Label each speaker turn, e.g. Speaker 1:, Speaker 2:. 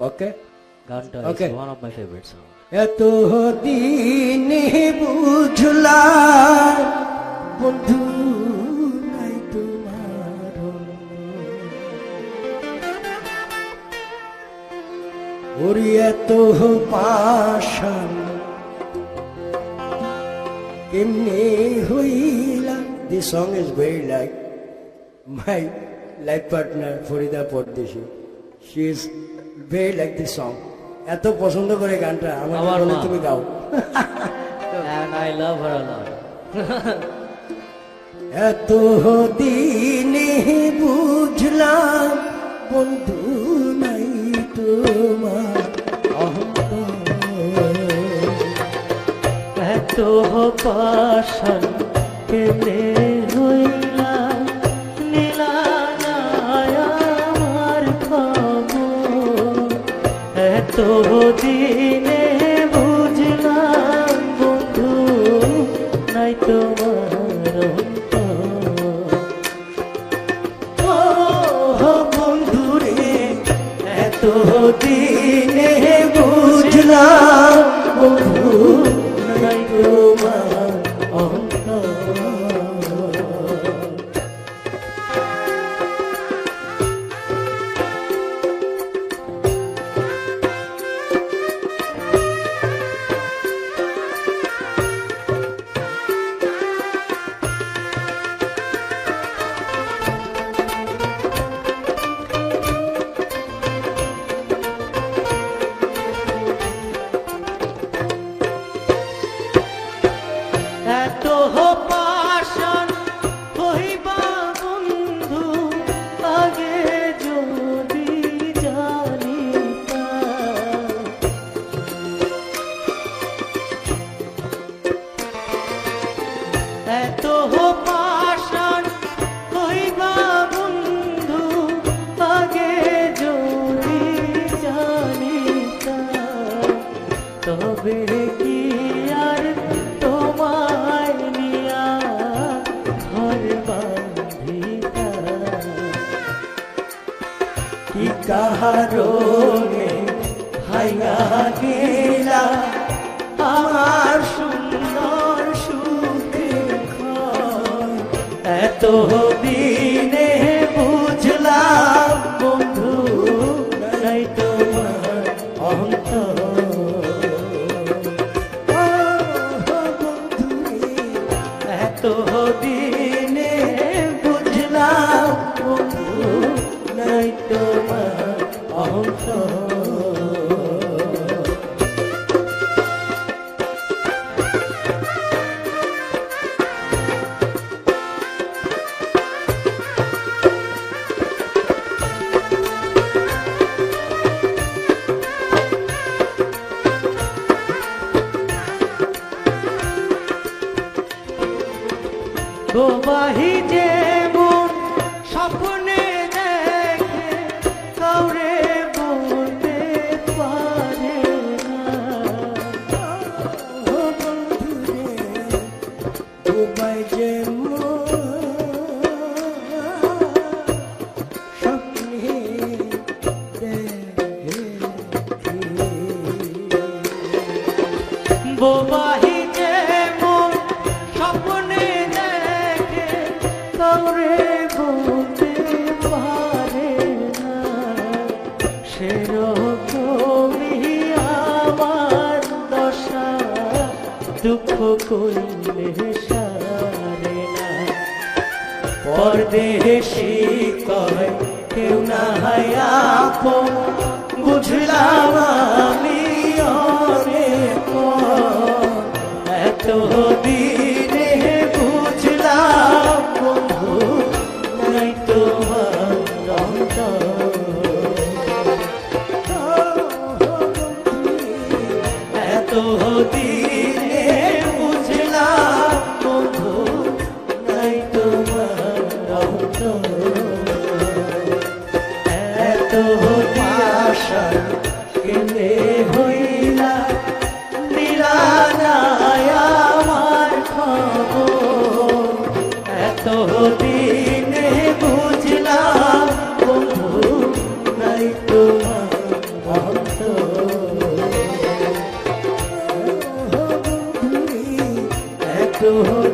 Speaker 1: Okay?
Speaker 2: গানটা
Speaker 1: Okay.
Speaker 2: is one of my favorite songs.
Speaker 1: এত দিনে বুঝলাম বন্ধু নাই তোমার, ওরে এত পাশান কেমনে হইলা। This song is very like my life partner Farida Pardeshi. She is very like this song. এত পছন্দ করে গানটা আমার বলে তুমি গাও।
Speaker 2: And I love her a lot.
Speaker 1: এত দিনে বুঝলাম বন্ধু নাই তোমার অন্তর,
Speaker 2: এত পাশান কেমনে হইলা নীলা আমার খবর, এত দিনে বুঝলাম বন্ধু নাই তোমার অন্তর।
Speaker 1: ও বন্ধু রে এত দিনে বুঝলাম বন্ধু নাই তোমার অন্তর।
Speaker 2: এত পাশান হইবা বন্ধু আগে যদি জানিতাম, এত পাশান হইবা বন্ধু আগে যদি জানিতাম, তবে কি আর তোমায় নিয়া ঘর বাঁধিতাম।
Speaker 1: কি কারণে হাইয়া গেলা আমার সুন্দর সুখের ঘর, এত দিনে বুঝলাম বন্ধু নাই তোমার অন্তর। ও বন্ধু রে, এত দিনে বুঝলাম বন্ধু নাই তোমার অন্তর।
Speaker 2: প্রবাহী যেমন স্বপ্নে দেখে কাউরে বলতে পারে না,
Speaker 1: ও বন্ধু রে, ডুবাই যে স্বপ্নে দেখি।
Speaker 2: প্রবাহী যেমন স্বপ্নে দেখে কাউরে বলতে পারে না, সেরকমই আমার দশা দুঃখ কইলে সারে না।
Speaker 1: পরদেশি কয় কেউ না হয় আপন, বুঝলাম আমি অনেক পর, এত দিনে বুঝলাম বন্ধু নাই তোমার অন্তর। এত দিনে বুঝলাম বন্ধু নাই তোমার অন্তর। এত আশা কেনে হইলা নিরালায় আমার খবর, এত দিনে বুঝলাম বন্ধু নাই তোমার
Speaker 2: তোর